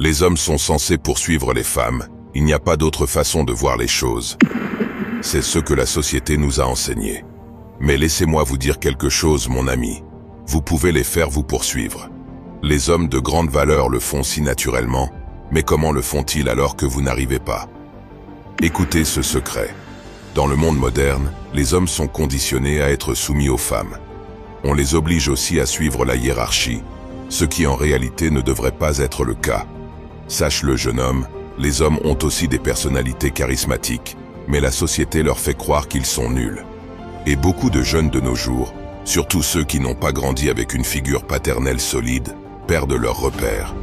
Les hommes sont censés poursuivre les femmes, il n'y a pas d'autre façon de voir les choses. C'est ce que la société nous a enseigné. Mais laissez-moi vous dire quelque chose, mon ami. Vous pouvez les faire vous poursuivre. Les hommes de grande valeur le font si naturellement, mais comment le font-ils alors que vous n'arrivez pas? Écoutez ce secret. Dans le monde moderne, les hommes sont conditionnés à être soumis aux femmes. On les oblige aussi à suivre la hiérarchie, ce qui en réalité ne devrait pas être le cas. Sache-le, jeune homme, les hommes ont aussi des personnalités charismatiques, mais la société leur fait croire qu'ils sont nuls. Et beaucoup de jeunes de nos jours, surtout ceux qui n'ont pas grandi avec une figure paternelle solide, perdent leurs repères.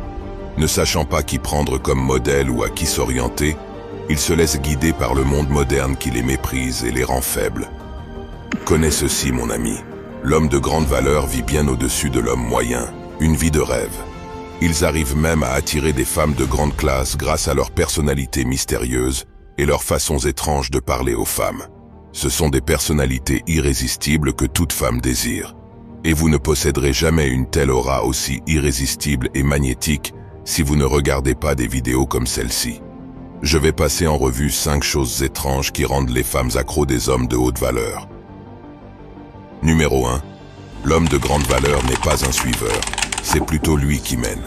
Ne sachant pas qui prendre comme modèle ou à qui s'orienter, ils se laissent guider par le monde moderne qui les méprise et les rend faibles. Connais ceci, mon ami. L'homme de grande valeur vit bien au-dessus de l'homme moyen, une vie de rêve. Ils arrivent même à attirer des femmes de grande classe grâce à leur personnalité mystérieuse et leurs façons étranges de parler aux femmes. Ce sont des personnalités irrésistibles que toute femme désire. Et vous ne posséderez jamais une telle aura aussi irrésistible et magnétique si vous ne regardez pas des vidéos comme celle-ci. Je vais passer en revue 5 choses étranges qui rendent les femmes accros des hommes de haute valeur. Numéro 1. L'homme de grande valeur n'est pas un suiveur, c'est plutôt lui qui mène.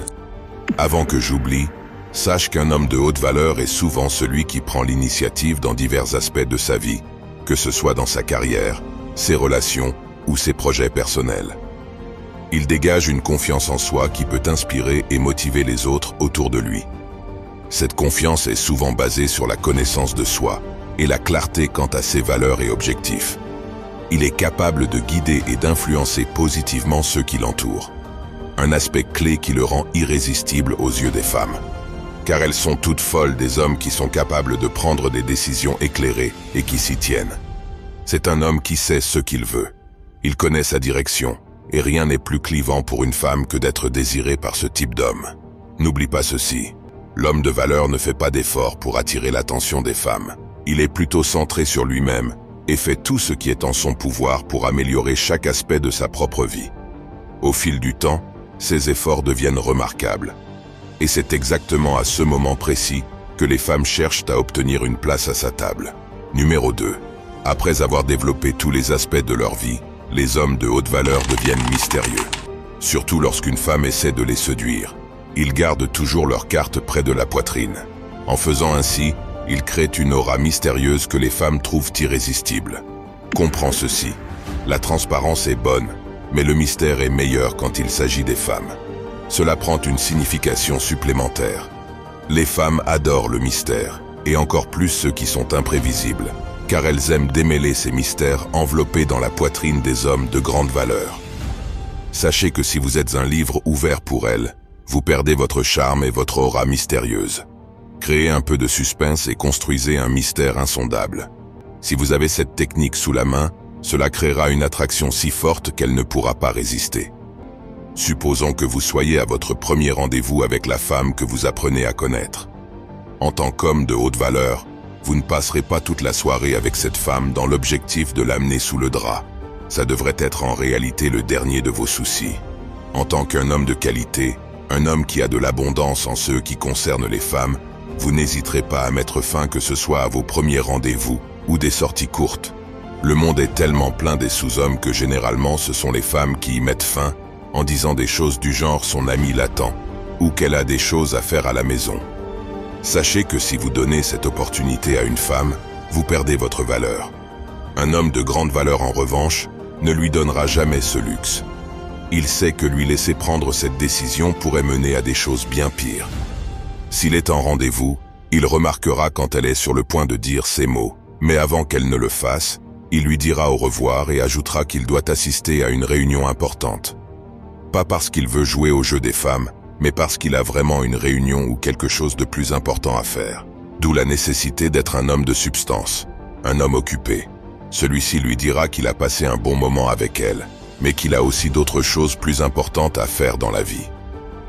Avant que j'oublie, sache qu'un homme de haute valeur est souvent celui qui prend l'initiative dans divers aspects de sa vie, que ce soit dans sa carrière, ses relations ou ses projets personnels. Il dégage une confiance en soi qui peut inspirer et motiver les autres autour de lui. Cette confiance est souvent basée sur la connaissance de soi et la clarté quant à ses valeurs et objectifs. Il est capable de guider et d'influencer positivement ceux qui l'entourent. Un aspect clé qui le rend irrésistible aux yeux des femmes. Car elles sont toutes folles des hommes qui sont capables de prendre des décisions éclairées et qui s'y tiennent. C'est un homme qui sait ce qu'il veut. Il connaît sa direction, et rien n'est plus clivant pour une femme que d'être désirée par ce type d'homme. N'oublie pas ceci, l'homme de valeur ne fait pas d'efforts pour attirer l'attention des femmes. Il est plutôt centré sur lui-même et fait tout ce qui est en son pouvoir pour améliorer chaque aspect de sa propre vie. Au fil du temps, ses efforts deviennent remarquables. Et c'est exactement à ce moment précis que les femmes cherchent à obtenir une place à sa table. Numéro 2. Après avoir développé tous les aspects de leur vie, les hommes de haute valeur deviennent mystérieux. Surtout lorsqu'une femme essaie de les séduire. Ils gardent toujours leurs cartes près de la poitrine. En faisant ainsi, ils créent une aura mystérieuse que les femmes trouvent irrésistible. Comprends ceci. La transparence est bonne, mais le mystère est meilleur quand il s'agit des femmes. Cela prend une signification supplémentaire. Les femmes adorent le mystère, et encore plus ceux qui sont imprévisibles, car elles aiment démêler ces mystères enveloppés dans la poitrine des hommes de grande valeur. Sachez que si vous êtes un livre ouvert pour elles, vous perdez votre charme et votre aura mystérieuse. Créez un peu de suspense et construisez un mystère insondable. Si vous avez cette technique sous la main, cela créera une attraction si forte qu'elle ne pourra pas résister. Supposons que vous soyez à votre premier rendez-vous avec la femme que vous apprenez à connaître. En tant qu'homme de haute valeur, vous ne passerez pas toute la soirée avec cette femme dans l'objectif de l'amener sous le drap. Ça devrait être en réalité le dernier de vos soucis. En tant qu'un homme de qualité, un homme qui a de l'abondance en ce qui concerne les femmes, vous n'hésiterez pas à mettre fin que ce soit à vos premiers rendez-vous ou des sorties courtes. Le monde est tellement plein des sous-hommes que généralement ce sont les femmes qui y mettent fin en disant des choses du genre son ami l'attend ou qu'elle a des choses à faire à la maison. Sachez que si vous donnez cette opportunité à une femme, vous perdez votre valeur. Un homme de grande valeur en revanche ne lui donnera jamais ce luxe. Il sait que lui laisser prendre cette décision pourrait mener à des choses bien pires. S'il est en rendez-vous, il remarquera quand elle est sur le point de dire ces mots, mais avant qu'elle ne le fasse, il lui dira au revoir et ajoutera qu'il doit assister à une réunion importante. Pas parce qu'il veut jouer au jeu des femmes, mais parce qu'il a vraiment une réunion ou quelque chose de plus important à faire. D'où la nécessité d'être un homme de substance, un homme occupé. Celui-ci lui dira qu'il a passé un bon moment avec elle, mais qu'il a aussi d'autres choses plus importantes à faire dans la vie.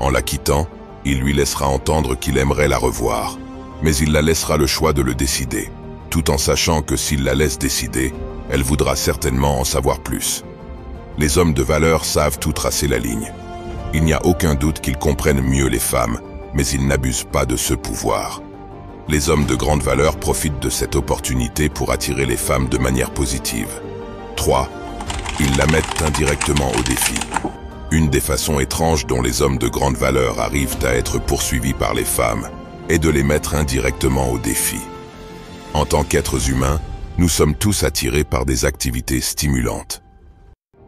En la quittant, il lui laissera entendre qu'il aimerait la revoir, mais il la laissera le choix de le décider, tout en sachant que s'il la laisse décider, elle voudra certainement en savoir plus. Les hommes de valeur savent tout tracer la ligne. Il n'y a aucun doute qu'ils comprennent mieux les femmes, mais ils n'abusent pas de ce pouvoir. Les hommes de grande valeur profitent de cette opportunité pour attirer les femmes de manière positive. 3. Ils la mettent indirectement au défi. Une des façons étranges dont les hommes de grande valeur arrivent à être poursuivis par les femmes est de les mettre indirectement au défi. En tant qu'êtres humains, nous sommes tous attirés par des activités stimulantes.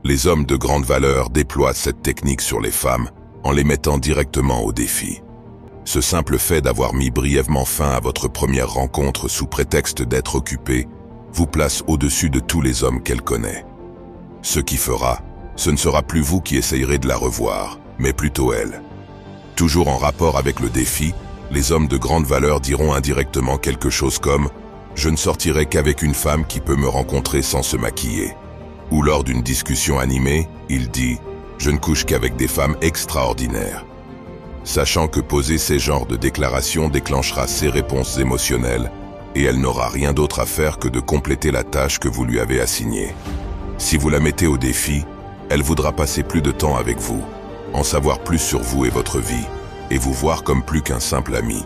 Les hommes de grande valeur déploient cette technique sur les femmes en les mettant directement au défi. Ce simple fait d'avoir mis brièvement fin à votre première rencontre sous prétexte d'être occupé vous place au-dessus de tous les hommes qu'elle connaît. Ce qui fera, ce ne sera plus vous qui essayerez de la revoir, mais plutôt elle. Toujours en rapport avec le défi, les hommes de grande valeur diront indirectement quelque chose comme « Je ne sortirai qu'avec une femme qui peut me rencontrer sans se maquiller ». Ou lors d'une discussion animée, il dit « Je ne couche qu'avec des femmes extraordinaires ». Sachant que poser ces genres de déclarations déclenchera ses réponses émotionnelles, et elle n'aura rien d'autre à faire que de compléter la tâche que vous lui avez assignée. Si vous la mettez au défi, elle voudra passer plus de temps avec vous, en savoir plus sur vous et votre vie, et vous voir comme plus qu'un simple ami.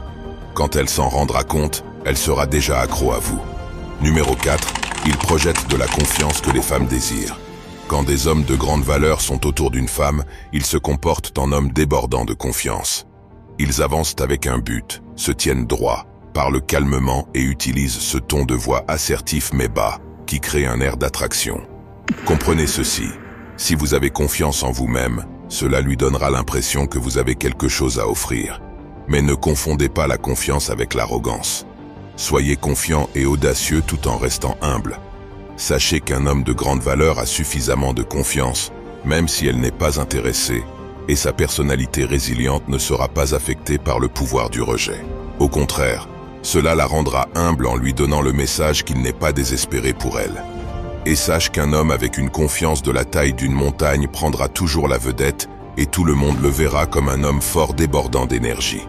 Quand elle s'en rendra compte, elle sera déjà accro à vous. Numéro 4. Ils projettent de la confiance que les femmes désirent. Quand des hommes de grande valeur sont autour d'une femme, ils se comportent en hommes débordants de confiance. Ils avancent avec un but, se tiennent droit, parlent calmement et utilisent ce ton de voix assertif mais bas, qui crée un air d'attraction. Comprenez ceci, si vous avez confiance en vous-même, cela lui donnera l'impression que vous avez quelque chose à offrir. Mais ne confondez pas la confiance avec l'arrogance. Soyez confiant et audacieux tout en restant humble. Sachez qu'un homme de grande valeur a suffisamment de confiance, même si elle n'est pas intéressée, et sa personnalité résiliente ne sera pas affectée par le pouvoir du rejet. Au contraire, cela la rendra humble en lui donnant le message qu'il n'est pas désespéré pour elle. Et sache qu'un homme avec une confiance de la taille d'une montagne prendra toujours la vedette et tout le monde le verra comme un homme fort débordant d'énergie.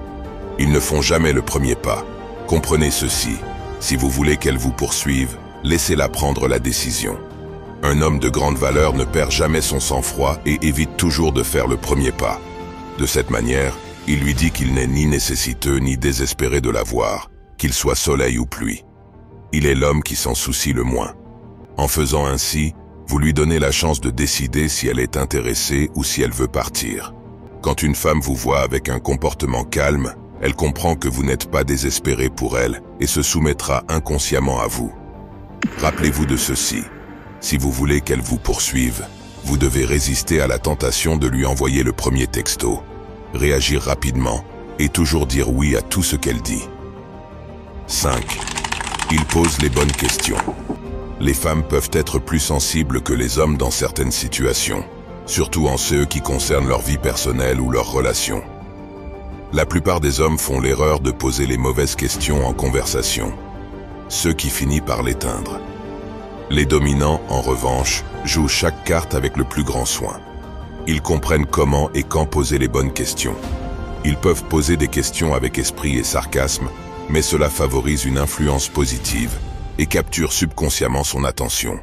Ils ne font jamais le premier pas. Comprenez ceci, si vous voulez qu'elle vous poursuive, laissez-la prendre la décision. Un homme de grande valeur ne perd jamais son sang-froid et évite toujours de faire le premier pas. De cette manière, il lui dit qu'il n'est ni nécessiteux ni désespéré de la voir, qu'il soit soleil ou pluie. Il est l'homme qui s'en soucie le moins. En faisant ainsi, vous lui donnez la chance de décider si elle est intéressée ou si elle veut partir. Quand une femme vous voit avec un comportement calme, elle comprend que vous n'êtes pas désespéré pour elle et se soumettra inconsciemment à vous. Rappelez-vous de ceci, si vous voulez qu'elle vous poursuive, vous devez résister à la tentation de lui envoyer le premier texto, réagir rapidement et toujours dire oui à tout ce qu'elle dit. 5. Il pose les bonnes questions. Les femmes peuvent être plus sensibles que les hommes dans certaines situations, surtout en ce qui concerne leur vie personnelle ou leurs relations. La plupart des hommes font l'erreur de poser les mauvaises questions en conversation, ce qui finit par l'éteindre. Les dominants, en revanche, jouent chaque carte avec le plus grand soin. Ils comprennent comment et quand poser les bonnes questions. Ils peuvent poser des questions avec esprit et sarcasme, mais cela favorise une influence positive et capture subconsciemment son attention.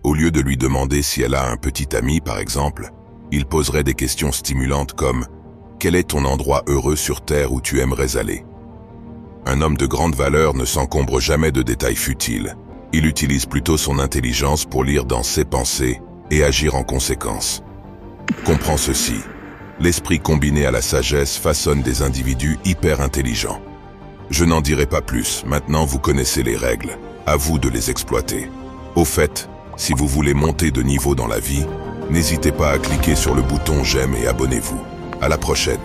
Au lieu de lui demander si elle a un petit ami, par exemple, il poserait des questions stimulantes comme « Quel est ton endroit heureux sur Terre où tu aimerais aller ?» Un homme de grande valeur ne s'encombre jamais de détails futiles. Il utilise plutôt son intelligence pour lire dans ses pensées et agir en conséquence. Comprends ceci. L'esprit combiné à la sagesse façonne des individus hyper intelligents. Je n'en dirai pas plus, maintenant vous connaissez les règles. À vous de les exploiter. Au fait, si vous voulez monter de niveau dans la vie, n'hésitez pas à cliquer sur le bouton j'aime et abonnez-vous. À la prochaine.